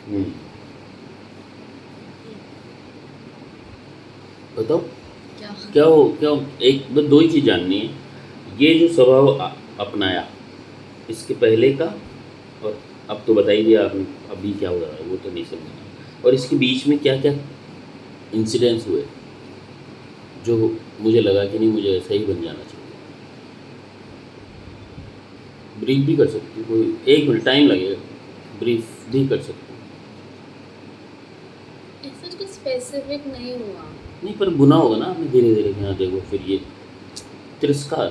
हम्म, बताओ क्या? क्या एक बस दो ही चीज़ जाननी है। ये जो स्वभाव अपनाया, इसके पहले का, और अब तो बता ही दिया आपने, अभी क्या हो रहा है वो तो नहीं समझना, और इसके बीच में क्या क्या इंसिडेंट्स हुए जो मुझे लगा कि नहीं, मुझे ऐसा ही बन जाना चाहिए। ब्रीफ भी कर सकती हूँ, कोई 1 मिनट टाइम लगेगा, ब्रीफ भी कर सकती हूँ। ऐसा कुछ स्पेसिफिक नहीं हुआ। नहीं, पर बुना होगा ना आपने धीरे धीरे कि हाँ देखो फिर ये तिरस्कार।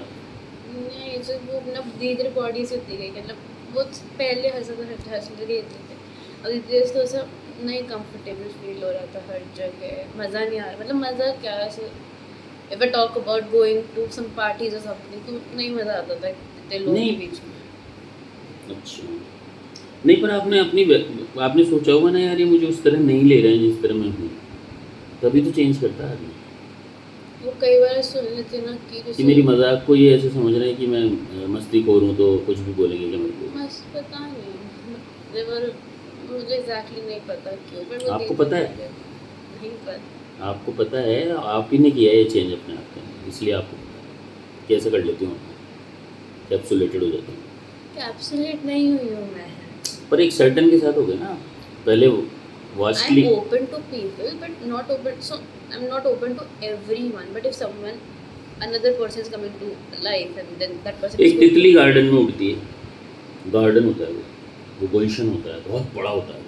नहीं, जो वो मतलब धीरे धीरे बॉडी से होती गई, मतलब वो पहले हंसते रहते थे। अब धीरे धीरे थोड़ा सा नहीं कंफर्टेबल फील हो रहा था हर जगह, मज़ा नहीं आ रहा, मतलब मज़ा क्या ऐसे। If I talk about going to some parties और समथिंग तो नहीं मज़ा आता था इतने लोगों के नहीं, बीच में। अच्छा, नहीं, पर आपने सोचा होगा ना यार, ये मुझे उस तरह नहीं ले रहे हैं जिस तरह मैं हूँ, तभी तो चेंज करता है आदमी। वो कई बार सुन लेते ना कि कि जैसे मेरी मजाक को ये ऐसे समझ रहे हैं कि मैं मस्ती खोर हूँ, तो कुछ भी बोलेंगे क्या मेरे को। बस पता नहीं देवर, मुझे एग्जैक्टली नहीं पता क्यों, पर वो आपको धीरे पता है, धीरे नहीं पता। आपको पता है, आप ही ने किया है ये चेंज अपने आप के अंदर, इसलिए आपको पता है कैसे कर लेती हूँ, कैप्सुलेटेड हो जाती हूँ। कैप्सुलेट नहीं हुई हूँ मैं। पर एक सर्टन के साथ हो गया ना, पहले I'm vastly. open to people, but not open. So I'm not open to everyone. But if someone, another person is coming to life, and then that person is एक good to तितली me. Garden में उड़ती है, garden होता है वो गुलशन होता है, बहुत बड़ा होता है,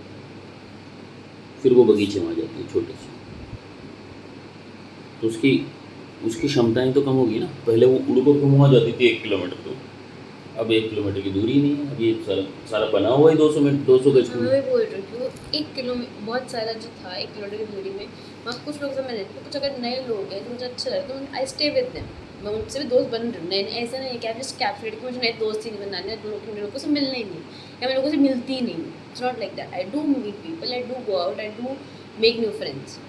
फिर वो बगीचे में आ जाती है छोटे से, तो उसकी उसकी क्षमताएं तो कम होगी ना। पहले वो उड़ कर वहाँ जाती थी 1 किलोमीटर दूर, अब 1 किलोमीटर की दूरी ही नहीं है, अब ये सारा सारा बना हुआ है 200 मीटर 200 गज हाँ, में। मैं भी बोल रही हूँ कि वो 1 किलोमीटर बहुत सारा जो था 1 किलोमीटर की दूरी में, वहाँ कुछ लोग से मैंने कुछ अगर नए लोग हैं जो मुझे अच्छे लगते हैं, आई स्टे विद देम। मैं उनसे भी दोस्त बन रही हूँ नए नए, ऐसा नहीं है कि आप जस्ट कैप्चुलेट कि मुझे नए दोस्त ही नहीं बनाने, लोगों से मिलना ही नहीं, या मैं लोगों से मिलती ही नहीं। It's not like that. I do meet people, I do go out, I do make new friends.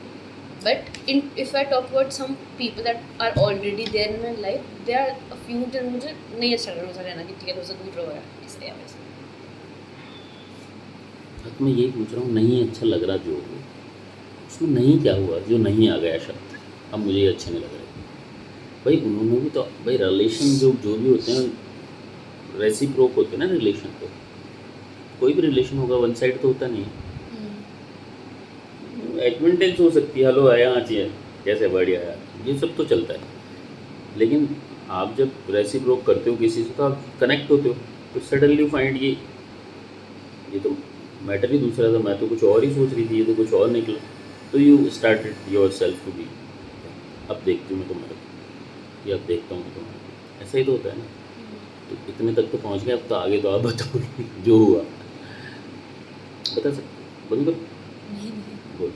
But if I talk about some people that are already there in my life, there are a few जो मुझे नहीं अच्छा लग रहा उनसे रहना, कि ठीक है दोस्तों दूर रहो यार, इसलिए या वैसे। अब मैं यही पूछ रहा हूँ, नहीं अच्छा लग रहा जो, उसमें नहीं क्या हुआ जो नहीं आ गया शब्द, अब मुझे ये अच्छे नहीं लग रहे। भाई उन्होंने भी तो, भाई रिलेशन जो भी होते हैं रेसिप्रोक होते हैं ना रिलेशन, तो कोई भी रिलेशन होगा वन साइड तो होता नहीं है। एक्विंटेंस हो सकती है, हेलो आया हाँ चाहिए, कैसे बढ़िया यार, ये सब तो चलता है। लेकिन आप जब रेसिप्रोक करते हो किसी से तो आप कनेक्ट होते हो, तो सडनली यू फाइंड ये तो मैटर ही दूसरा था, मैं तो कुछ और ही सोच रही थी, ये तो कुछ और निकला, तो you started yourself to be, अब देखती हूँ मैं तुम्हारे को, या अब देखता हूँ मैं तुम्हारे को, ऐसा ही तो होता है ना। तो इतने तक तो पहुँच गए, अब तो आगे तो आप बताओगे जो हुआ, बता सकते बोलो बोलो नहीं नहीं, बोलो।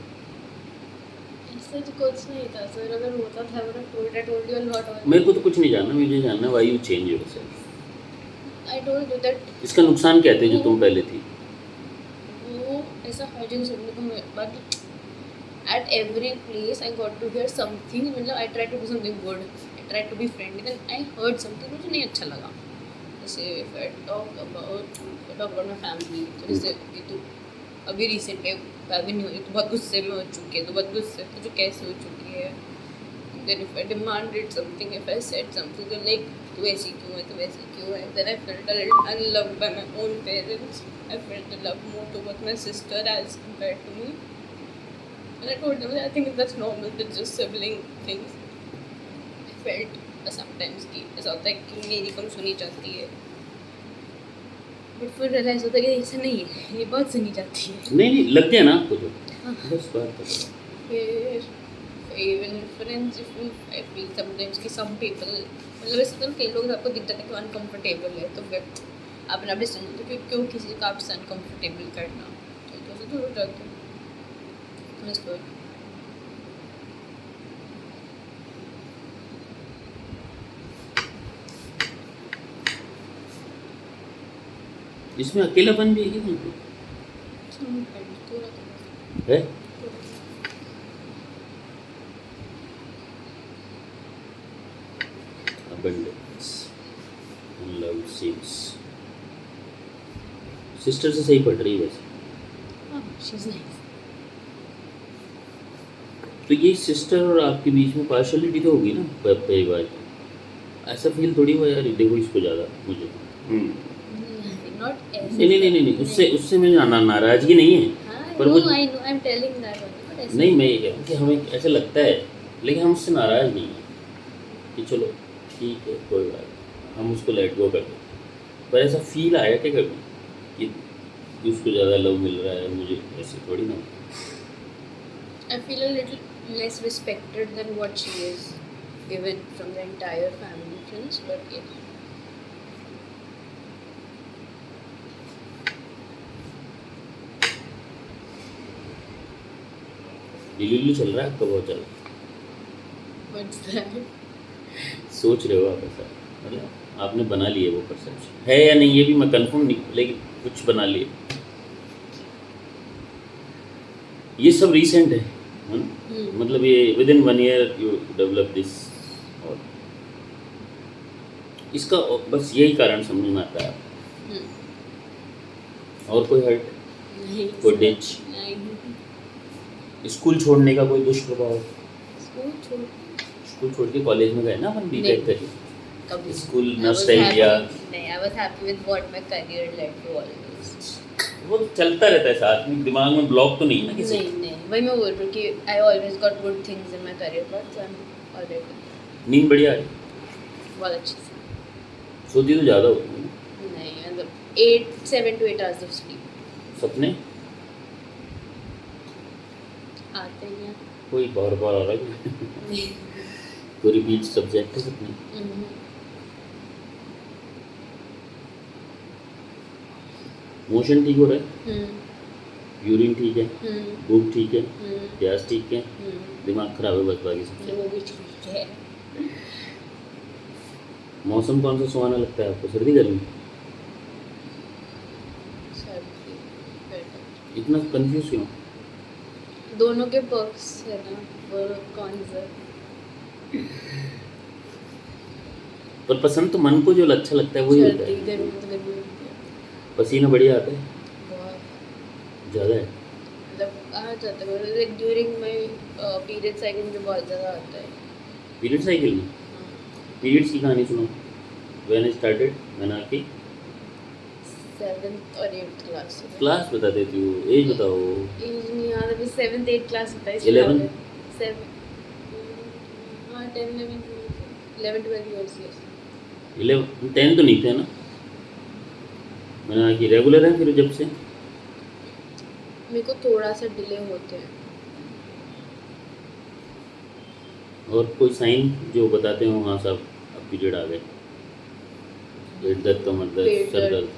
ऐसा तो कुछ नहीं था सर। अगर होता था मैं टोल्ड यू अ लॉट मेरे को ऑलरेडी। तो कुछ नहीं जानना, मुझे जानना है why you change your self, I told you that. इसका नुकसान क्या थे जो वो तुम पहले थी। वो ऐसा हर जगह सुनने को but at every place I got to hear something, मतलब I tried to do something good, I tried to be friendly, then I heard something मुझे नहीं अच्छा लगा। जैसे if I talk about my family, तो जैसे कि तू अभी रिसेंट में अभी नहीं हुई, तो बहुत गुस्से में हो चुकी है, तो बहुत गुस्से तुझे कैसे हो चुकी है। then if I demanded something, if I said something, तो like तू ऐसी क्यों है, तू वैसी क्यों है, then I felt a little unloved by my own parents. I felt the love more towards my sister as compared to me. And I told them that I think that's normal, it's just sibling things. I felt sometimes कि ऐसा होता है कि मेरी कम सुनी जाती है, but फिर रियलाइज होता है कि ऐसा नहीं है, ये बहुत सुनी जाती है। नहीं नहीं लग गया ना आपको तो, हाँ। बस बात कर। फिर even friends, if you, I feel sometimes कि some people, मतलब ऐसे तो कई लोग आपको दिख जाता है कि अनकंफर्टेबल है, तो फिर आप अपना डिस्टेंस होते हो, क्यों किसी को आपसे अनकंफर्टेबल करना, तो उससे दूर हो जाते हो। That's good. इसमें अकेलापन भी है कि तुमको Some friends, थोड़ा थोड़ा है। थोड़ा। अबंडेंस, लव सीन्स, सिस्टर से सही पढ़ रही है वैसे। हाँ शी इज नाइस। तो ये सिस्टर और आपके बीच में पार्शलिटी तो होगी ना पहली बात। ऐसा फील थोड़ी हुआ यार देखो इसको ज़्यादा मुझे। नॉट ऐसे। नहीं उससे उससे मैं नाराज़गी नहीं है। हाँ पर नो मुझे I know I am telling that only but ऐसे नहीं, मैं ये कह रहा हूँ कि हमें ऐसा लगता है, लेकिन हम उससे नाराज़ नहीं हैं कि चलो ठीक है कोई बात नहीं, हम उसको लेट गो कर दें। पर ऐसा फील आया क्या कभी कि उसको ज़्यादा लव मिल रहा है मुझे, ऐसे थोड़ी ना। I feel a little less respected than what she is given from the entire family friends, but yes. Delivery चल रहा है आपका बहुत ज़्यादा, What's that? सोच रहे हो आप ऐसा, मतलब आपने बना लिए वो परसेप्शन है या नहीं ये भी मैं कंफर्म नहीं, लेकिन कुछ बना लिए। ये सब रीसेंट है ना? मतलब ये with in 1 year you develop this, और इसका बस यही कारण समझ में आता है। Hmm. और कोई हर्ट, नहीं कोई डिच, नहीं स्कूल छोड़ने का कोई दुष्प्रभाव? स्कूल छोड़ स्कूल छोड़ के कॉलेज में गए ना अपन बीटेक नहीं। करिए, कभी school I was nostalgia, happy- नहीं I was happy with what my career led to always. वो तो चलता रहता है साथ में, दिमाग में ब्लॉक तो नहीं है ना किसी नहीं नहीं वही मैं बोल रही हूँ कि I always got good things in my career path, so I am already नींद बढ़िया है, बहुत अच्छी से। सोती तो ज़्यादा होती है ना? नहीं मतलब 7 to 8 hours of sleep सपने आते हैं। कोई बार बार आ रहा है कोई रिपीट सब्जेक्ट है सपने? मोशन ठीक हो रहा है, यूरिन ठीक है, भूख ठीक है, प्यास ठीक है, दिमाग खराब है बस, बाकी सब वो भी ठीक है। मौसम कौन सा सुहाना लगता है आपको, सर्दी गर्मी? सर्दी better। इतना कंफ्यूज क्यों? दोनों के पर्क्स है ना, वो कौन सा? पर पसंद तो मन को जो अच्छा लगता है वही होता सर्दी है। गर्मी तो गर्मी होती है पसीना बढ़िया आता है, बहुत, ज़्यादा है? मतलब आ जाता है like during my period cycle मुझे बहुत ज़्यादा आता है। पीरियड साइकिल में? पीरियड्स की कहानी सुनो। व्हेन स्टार्टेड, मैंने आपकी 7th और 8th क्लास से। क्लास बता देती हो, एज बताओ। एज नहीं याद, अभी 7th 8th क्लास होता है। 11? 7 हाँ 10 11 12 years yes। 11 10 तो नहीं थे ना? मैंने आपकी रेगुलर है फिर जब से? मेरे को थोड़ा सा डिले होते हैं। और कोई साइन जो बताते हो हाँ साहब अब पीरियड आ गए? पेट दर्द, कमर दर्द, पेट सर दर्द, दर्द?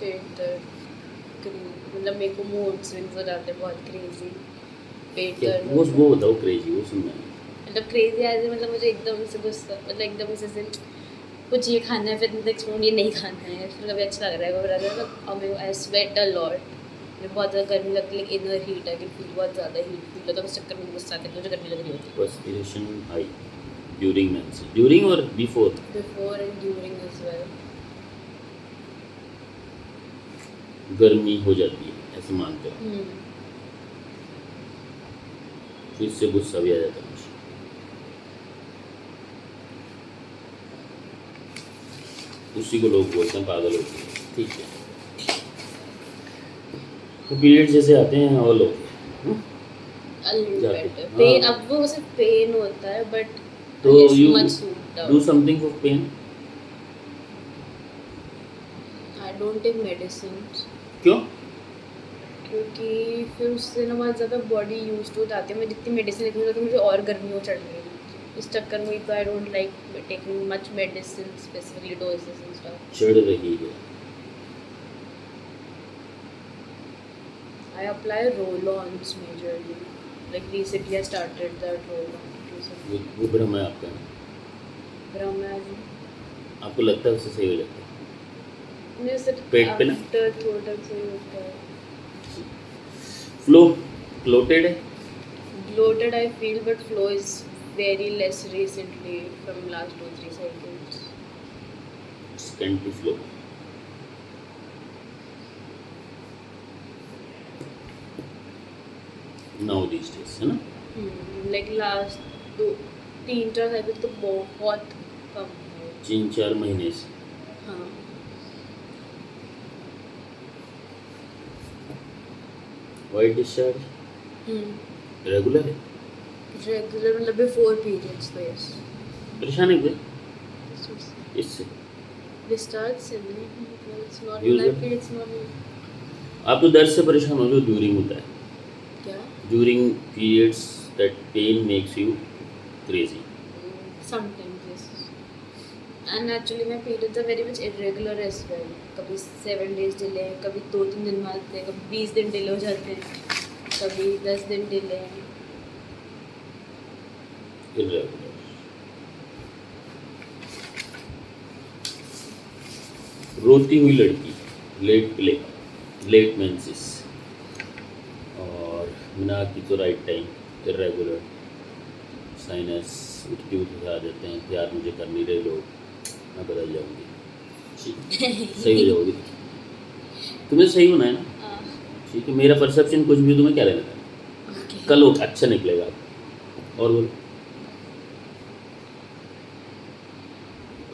पेट दर्द, मतलब मेरे को मूड स्विंग्स हो जाते हैं बहुत क्रेजी। पेट क्या दर्द वो बताओ, क्रेजी वो सुनना है। मतलब क्रेजी ऐसे, मतलब मुझे एकदम से गुस्सा, मतलब एकदम से कुछ ये खाना है, फिर नेक्स्ट मोमेंट ये नहीं खाना है, फिर कभी अच्छा लग रहा है वो लग रहा है। और आई स्वेट अ लॉट, मुझे बहुत ज़्यादा गर्मी लगती है, like inner heat, I can feel बहुत ज़्यादा हीट फील होता है, उस चक्कर में गुस्सा आता है, मुझे गर्मी लग रही होती है। Perspiration high during menses, during और before? Before and during as well. गर्मी हो जाती है ऐसे मानते हो, तो इससे गुस्सा भी आ जाता है मुझे। उसी को लोग बोलते हैं पागल होते हैं, ठीक है। तो पीरियड जैसे आते हैं और लोग जाते हैं। पेन, हाँ। अब वो सिर्फ पेन होता है बट तो you much suit do something for pain? I don't take medicine, क्यों? क्योंकि फिर उससे ना बहुत ज़्यादा बॉडी यूज हो जाती है। मैं जितनी मेडिसिन लेती हूँ तो मुझे और गर्मी हो चढ़ रही है, इस चक्कर में तो I don't like taking much medicine, specifically doses and stuff. चढ़ रही है? I apply roll-ons majorly. Like recently I started that roll-on. वो भ्रम है आपका, आपको लगता है उससे सही हो जाता है? मेरे सिर्फ पेट पे ना? आफ्टर थोड़ा से होता है। फ्लो फ्लोटेड है? Bloated I feel, but flow is very less recently from last 2-3 cycles. Scanty flow. Now these days, है ना? लाइक लास्ट 3-4 साइकिल तो बहुत कम है। 3-4 महीने से। हाँ वाइट डिस्चार्ज रेगुलर है? रेगुलर मतलब बिफोर पीरियड्स तो यस परेशान है कोई इससे? डिस्चार्ज से नहीं it's not Usual- like it's not आप तो दर्द से परेशान हो जो ड्यूरिंग होता है, क्या during periods that pain makes you crazy. Sometimes yes and actually my periods are very much irregular as well. कभी 7 डेज डिले है, कभी 2-3 दिन में आते हैं, कभी 20 दिन डिले हो जाते हैं, कभी 10 दिन डिले है। इरेगुलर। रोती हुई लड़की, लेट मेंसेस, और मिना की तो राइट टाइम, इरेगुलर, साइनस उठती उठती आ जाते हैं कि यार मुझे कर नहीं रहे लोग, मैं बदल जाऊंगी। सही हो जाओगी, तुम्हें सही होना है ना? ठीक है, मेरा परसेप्शन कुछ भी तुम्हें क्या लेना था, ओके कल वो अच्छा निकलेगा। और बोलो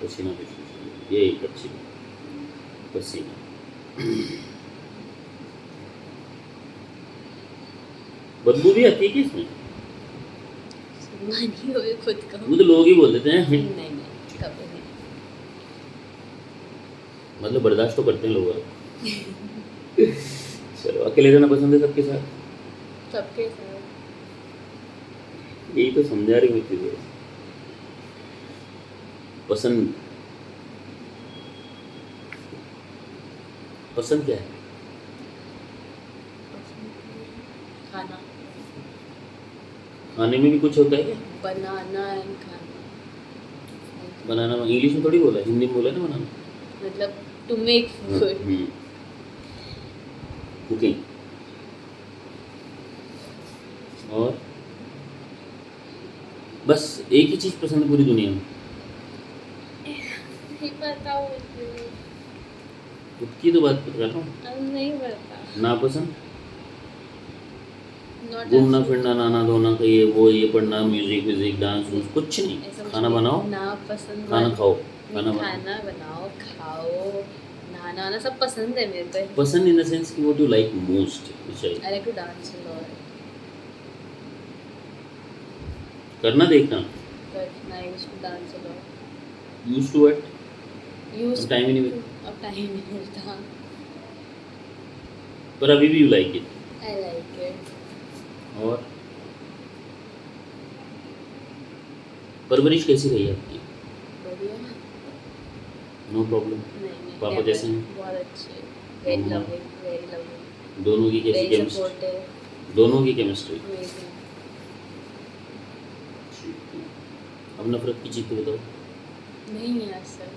पसीना, ये एक अच्छी पसीना। बदबू भी आती है कि इसमें? मानी हो खुद का वो तो लोग ही बोल देते हैं, नहीं कभी नहीं मतलब बर्दाश्त तो करते हैं लोग। चलो, अकेले रहना पसंद है सबके साथ? सबके साथ यही तो समझा रही होती है। पसंद क्या है? खाना खाने में भी कुछ होता है क्या? बनाना एंड खाना बनाना इंग्लिश में थोड़ी बोला है, हिंदी में बोला है ना बनाना। मतलब टू मेक फूड कुकिंग। और बस एक ही चीज़ पसंद है पूरी दुनिया में? नहीं पता मुझे खुद की तो बात कर रहा हूँ। अब नहीं पता ना पसंद? नॉट घूमना फिरना, नहाना धोना, कहिए वो ये पढ़ना, म्यूजिक डांस, कुछ नहीं? खाना बनाओ, ना पसंद खाना खाओ, खाना खाना बनाओ खाओ नहाना वाना सब पसंद है मेरे को पसंद इन द सेंस कि what you like most, which I I like to dance a lot करना देखना। करना I used to dance a lot used to what? Used अब टाइम ही नहीं मिलता। अब टाइम नहीं मिलता पर अभी भी you like it. I like it और परवरिश कैसी रही आपकी? बढ़िया नो प्रॉब्लम? नहीं पापा never. कैसे हैं? बहुत अच्छे वेरी मम्मा? लविंग वेरी लविंग दोनों की कैसी वेरी केमिस्ट्री? सपोर्टिव दोनों की केमिस्ट्री? अमेजिंग अब नफरत की चीज़ तो बताओ। नहीं है सर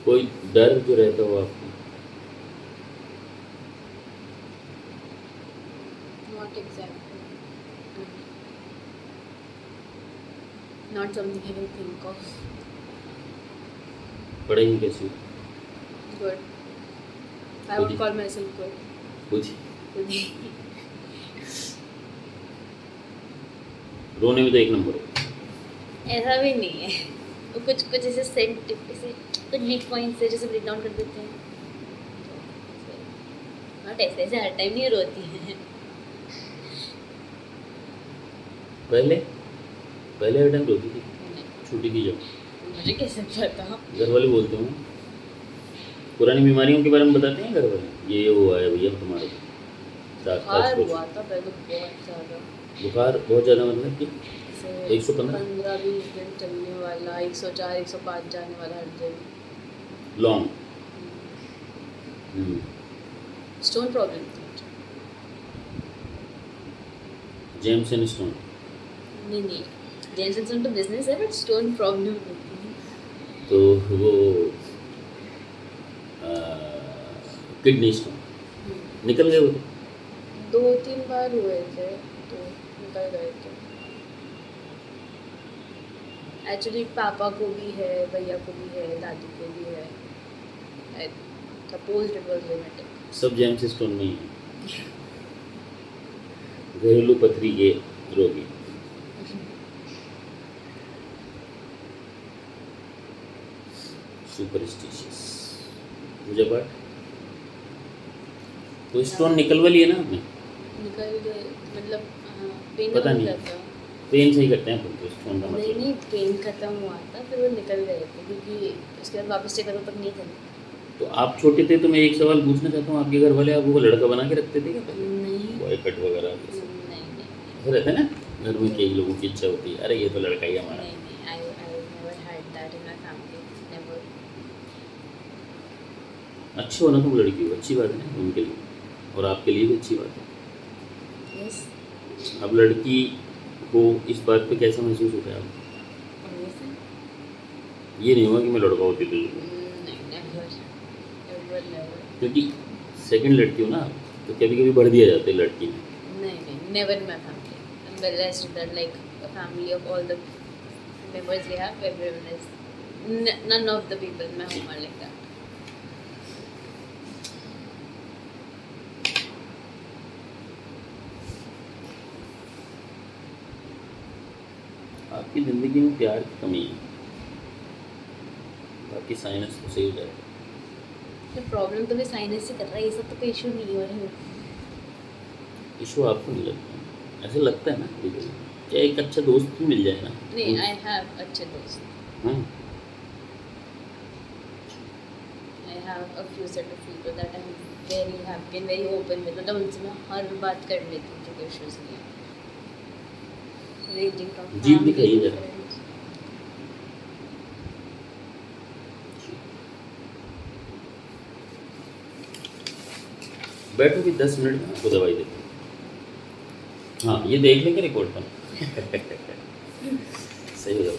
कोई डर जो रहता हो आपको? not exactly not something I can think of पढ़ाई में कैसी हो? good I would call myself good कुछ रोने में तो एक नंबर हो। ऐसा भी नहीं है वो कुछ कुछ ऐसे सेंट ऐसे कुछ वीक पॉइंट्स है जैसे ब्रेक डाउन कर देते हैं नॉट ऐसे ऐसे हर टाइम नहीं रोती है पहले हर टाइम रोती थी? छुट्टी थी जब? मुझे कैसे पता घर वाले बोलते हो, पुरानी बीमारियों के बारे में बताते हैं घर वाले, ये हुआ है भैया तुम्हारे को, बुखार हुआ था पहले बहुत ज़्यादा बुखार बहुत ज़्यादा, मतलब कि 115? 15-20 दिन चलने वाला 104-105 जाने वाला हर दिन लॉन्ग स्टोन प्रॉब्लम थी जेम्स एंड स्टोन? नहीं जेंसन तो बिजनेस है बट स्टोन प्रॉब्लम होती है तो वो किडनी स्टोन निकल गए वो? 2-3 बार हुए थे तो निकल गए थे एक्चुअली पापा को भी है, भैया को भी है, दादी को भी है. I suppose it was genetic. सब जेम्स स्टोन में ही है. घरेलू पथरी के रोगी. सुपरस्टिशियस. पूजा पाठ. तो स्टोन निकलवा लिए ना आपने. निकल गए मतलब पेन पता नहीं. पेन सही करते हैं तो स्टोन का नहीं मतलब. नहीं पेन खत्म हुआ था फिर वो निकल गए थे क्योंकि उसके बाद वापस चेक करो तक नहीं थे. तो आप छोटे थे तो मैं एक सवाल पूछना चाहता हूँ, आपके घर वाले आपको लड़का बना के रखते थे क्या पहले? नहीं बॉय कट वगैरह नहीं ऐसा रहता है ना घर में, कई लोगों की इच्छा होती है, अरे ये तो लड़का ही हमारा. नहीं नहीं I never had that in my family never. अच्छी हो ना तुम लड़की हो, अच्छी बात है ना उनके लिए, और आपके लिए भी अच्छी बात है. यस अब लड़की को इस बात पे कैसा महसूस होता है आपको? ऑब्वियसली. ये नहीं हुआ कि मैं लड़का होती तो, नहीं नेवर नेवर नेवर. क्योंकि सेकंड लड़की हो ना आप, तो कभी कभी बढ़ दिया जाता है लड़की में. नहीं never in my family. I am blessed that like a family of all the members we have, everyone is none of the people in my home are like that. आपकी ज़िंदगी में प्यार की कमी है, बाकी साइनस तो सही हो जाएगा. तो प्रॉब्लम तो मैं साइनस से कर रहा है, ये सब तो कोई इशू नहीं हो रहा है. इशू आपको नहीं लगता? ऐसे लगता है ना कभी कभी, क्या एक अच्छा दोस्त भी मिल जाए ना. नहीं आई हैव अच्छे दोस्त. हाँ. I have a few set of people that I'm very happy and very open with. मतलब उनसे मैं हर बात कर लेती हूँ, कोई इश्यूज नहीं है. Ranging from जीभ family दिखाइए to जरा. friends. बैठो कि 10 मिनट में आपको दवाई देते हैं. हाँ ये देख लेंगे रिकॉर्ड पर. सही हो जाओ.